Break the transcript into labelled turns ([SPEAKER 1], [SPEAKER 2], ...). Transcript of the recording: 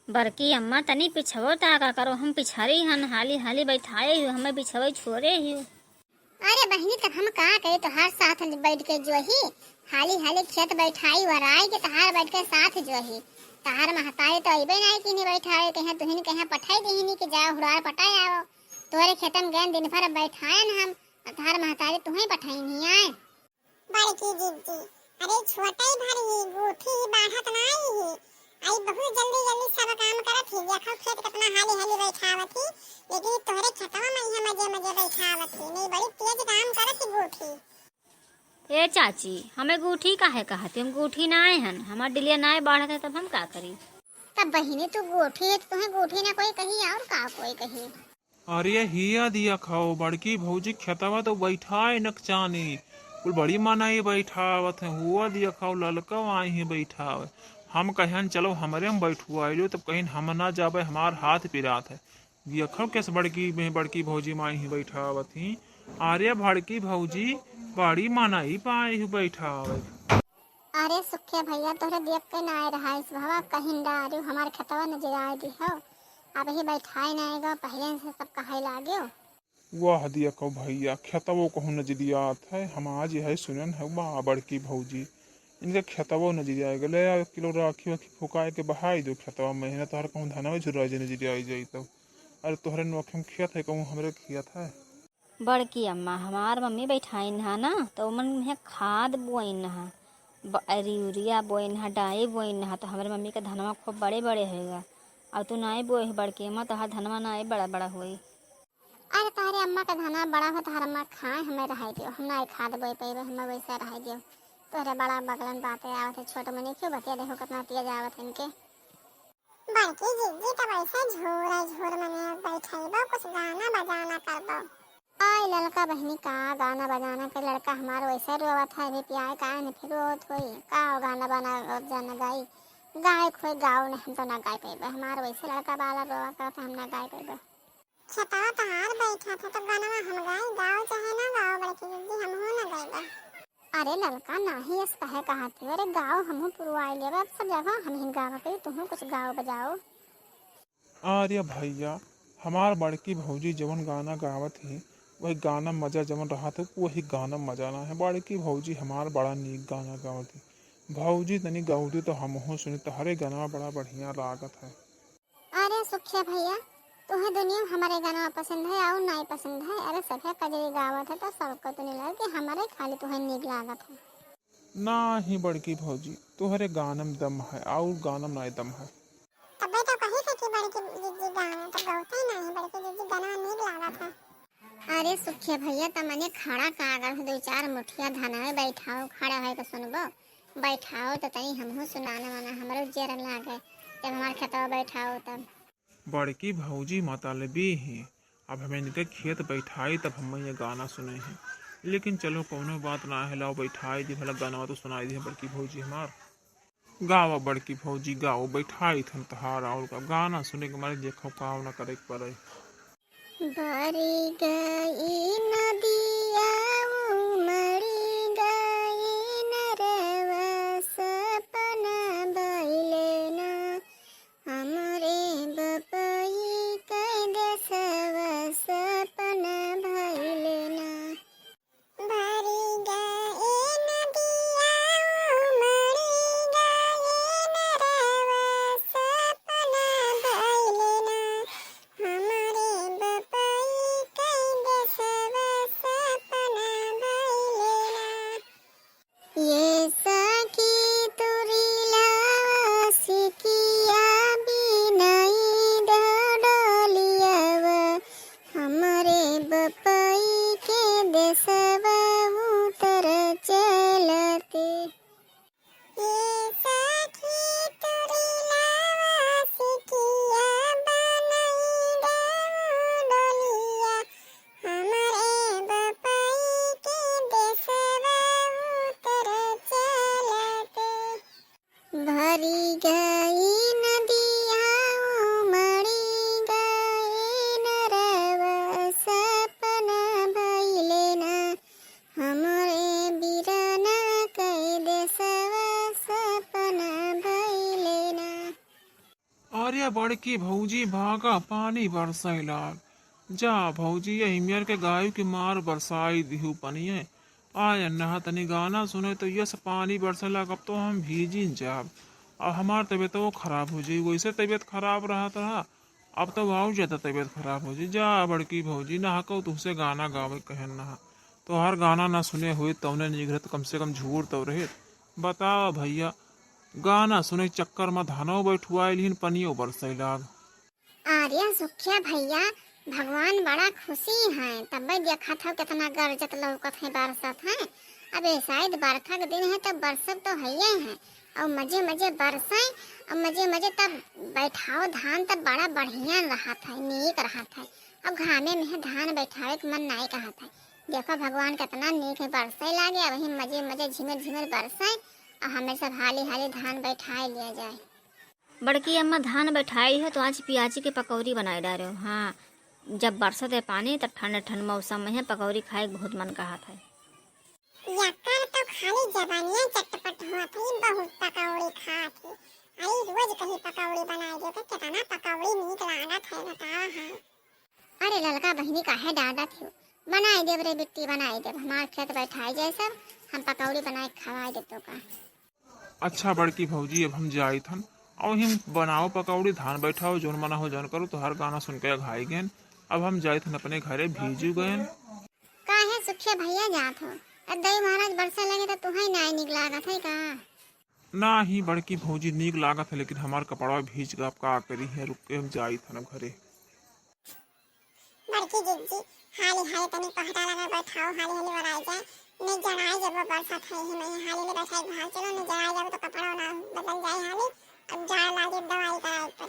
[SPEAKER 1] बड़की अम्मा तनी पिछवो ताका करो, हम पिछड़ी हन हाली हाली बैठाए ही हमें पिछवे छोड़े ही।
[SPEAKER 2] अरे बहनी तब हम का करे तोहार साथ बैठ के जो ही हाली हाली खेत बैठाई वराई के तहार बैठ के साथ जो ही तहार महतारी तो अइबे नहीं कि नहीं बैठाए कहे तुहिन कहे पठाई देहिनी कि जाओ हुरार पटाए आओ तोरे खेतम गए दिन भर बैठाए हम तहार महतारी तुही पठाई नहीं आए बड़की जीजी। अरे छोटा ही भरी गुठी बाढ़त नहीं ही आई बहुत जल्दी जल्दी सब काम करत ही देखो खेत कितना हाली हाली बैठावत ही लेकिन तोहरे खेतवा में यहाँ मजे मजे बैठावत ही नहीं बड़ी तेज काम करत ही गुठी।
[SPEAKER 1] ए चाची, हमें गूठी काहे कहते, हम गूठी ना आए हन, हमार डिलिया ना बढ़त है तब हम का करी।
[SPEAKER 2] तब बहिनी तू गोठी है तुम्हें गोठी ना कोई कही और का कोई कही।
[SPEAKER 3] अरे हिया दिया खाओ बड़की भौजी खेतवा तो बैठाए नकचानी कुल बड़ी माना ये बैठावत है हुआ दिया खाओ ललका आई है बैठावे हम कहन चलो हमारे हम बैठुआ आइलो तब कहीं हम ना जाबे हमार हाथ पिरात है दिया खाओ कैसे बड़की भौजी माई ही बैठावत ही। अरे बड़की भौजी बड़ी माना ही पाई ही बैठावे।
[SPEAKER 2] अरे सुखे भैया तोहरे देख के ना आए रहा इस भावा कहीं डारू हमारे खेतवा नजर आए दी हो अब ही बैठाए ना आएगा पहले से सब कहे लागे।
[SPEAKER 3] वाह दिया कहो भैया खेतवो कहूँ नजरियात है हम आज है सुनन है वाह बड़की भौजी इनके खेतवो नजरिया गले किलो राखी वाखी फुकाए के बहाई दो खेतवा मेहनत तोहर कहूँ धनवा झुरा जे नजरिया जाई तो अरे तोहरे नोखे में खेत है कहूँ हमरे खेत है।
[SPEAKER 1] बड़की अम्मा हमार मम्मी बैठाइन हा ना तो मन में खाद बोइन हा यूरिया बोइन हा डाई बोइन हा तो हमारे मम्मी का धनवा खूब बड़े बड़े होगा और तू ना बोए बड़की अम्मा तो धनवा ना बड़ा बड़ा हुई।
[SPEAKER 2] अरे तारे अम्मा का धना बड़ा हो तार अम्मा खाए हमें रह दियो हम ना खाद बोए पे हम वैसा रह दियो तोहरे बड़ा बगलन बातें आवत है छोटे मनी क्यों बतिया देखो कितना तेज आवत इनके। बड़की जीजी तब ऐसे झूर मने बैठेबो कुछ गाना बजाना करबो। आय लड़का बहनी का गाना बजाना के लड़का हमारा वैसे रोवत है अभी प्यार का नहीं फिर रोत होई का गाना बना जाना गाई गाय खोई गाओ नहीं हम तो ना गाय पेबे हमारा वैसे लड़का बाला रोवा करता हम ना गाय पेबे। छता तहार बैठा था तो गाना हम गाई गाओ चाहे ना गाओ बड़की दीदी हम हो ना गाएगा। अरे लड़का नाही इस कहे कहते अरे गाओ हम पुरवाई लेबे अब सब जगह हम ही गावा के तुम कुछ गाओ बजाओ।
[SPEAKER 3] अरे भैया हमार बड़की भौजी जवन गाना गावत ही वही गाना मजा जवन रहा था वही गाना मजा ना है बड़की भौजी हमार बड़ा नीक गाना गावत ही भौजी तनी गाउती तो हम हो सुनी तो हरे गाना बड़ा बढ़िया लागत है।
[SPEAKER 2] अरे सुखिया भैया तुम्हें दुनिया हमारे गाना पसंद है और नहीं पसंद है अरे सभे कजरी गावत है तो सबको तो नहीं लगा कि हमारे खाली तुम्हें नीक लागत है।
[SPEAKER 3] ना ही बड़की भौजी तुहरे गानम दम है और गानम ना दम है।
[SPEAKER 2] तब बेटा कही थे कि बड़की दीदी गाना तो गाते नहीं बड़की दीदी गाना नीक लागत है। अरे सुखिया भैया तमने खड़ा कागज दो चार मुठिया धना बैठाओ खड़ा है तो सुनबो बैठाओ तो तनी हमहू सुनाने वाला हमरो जेर लागे जब हमारे खेतवा बैठाओ तब।
[SPEAKER 3] बड़की भौजी मतलबी ही अब हमें इनके खेत बैठाई तब हम ये गाना सुने हैं लेकिन चलो कोनो बात ना है लाओ बैठाई दी भला गाना तो सुनाई दी बड़की भौजी हमार गावा बड़की भौजी गाओ बैठाई थन तहार और का गाना सुने के मारे देखो काम ना करे पड़े।
[SPEAKER 2] बरी गई नदिया उमड़ी गई नरवा सपना भइले ना हमरे बपई कैदसवा सपना भइले ना। बरी गई नदिया उमड़ी गई नरवा सपना भइले ना हमरे बपई कैदसवा सपना
[SPEAKER 3] अरे बड़की भौजी भागा पानी बरसाई लाग। जा भौजी यही मेर के गाय के मार बरसाई दिहू पनिए। आय नहा तनी गाना सुने तो यस पानी बरसे लाग, अब तो हम भीजी जाब। अब हमार तबीयत वो खराब हो जाई, वैसे तबीयत खराब रहा अब तो और ज्यादा तबीयत खराब हो जाई। जा बड़की भौजी नहा को तुझसे गाना गावे कहन नहा, तो हर गाना ना सुने हुए तौने निगरत कम से कम झूर तो रहे। बताओ भैया, गाना सुने के चक्कर में धानो बैठुआलिन पनियो बरसई लाग।
[SPEAKER 2] अरे सुखिया भैया, भगवान बड़ा खुशी है, तब देखा था कितना गरजत लौकत है बरसत है। अब शायद बरखा के दिन है तो बरसत तो है ही है, और मजे मजे बरसे और मजे मजे तब बैठाओ धान, तब बड़ा बढ़िया रहा था, नीक रहा था। अब घामे में धान बैठावे के मन नहीं कहा था। देखो भगवान कितना नीक है, बरसे लागे वही मजे मजे झिमर झिमर बरसे और हमें सब हाली हाली धान बैठाए लिया जाए।
[SPEAKER 1] बड़की अम्मा धान बैठाई हो तो आज प्याजी के पकौड़ी बनाए डालो। हाँ, जब बरसत है पानी तब ठंड ठंड मौसम में है पकौड़ी खाए बहुत मन कहा था।
[SPEAKER 2] यक्कर तो खाली जबानियां चटपट हुआ थी, बहुत पकौड़ी खा थी। आई रोज कहीं पकौड़ी बनाई दे तो कितना पकौड़ी नीक लागत है बताओ। हाँ अरे ललका बहनी काहे डांटा थी, बनाई देव रे बिट्टी बनाई देव, हमार खेत बैठाई जाए सब, हम पकौड़ी बनाए खवाई दे तो का।
[SPEAKER 3] अच्छा बड़की भौजी अब हम जाई थन और हम बनाओ पकौड़ी धान बैठाओ जोन मना हो जान करो, तो हर गाना सुन के घाई गए। अब हम जाए थे अपने घरे भीजू गए।
[SPEAKER 2] काहे सुखिया भैया जात हो, अब दई महाराज बरसा लगे तो तुम्हें नहीं निक लागत है का।
[SPEAKER 3] ना ही बड़की भौजी नीक लागत है, लेकिन हमार कपड़ा भीज गया, अब का करी है, रुक के हम जाई थे घरे।
[SPEAKER 2] बड़की जिज्जी हाली हाली तनी पहरा लगा बैठाओ, हाली हाली बनाई जाए, नहीं जनाई जब बरसात है ही नहीं, हाली हाली बैठाई घर चलो, नहीं जनाई जब तो कपड़ा ना बदल जाए हाली, अब जाए लागे दवाई कराए।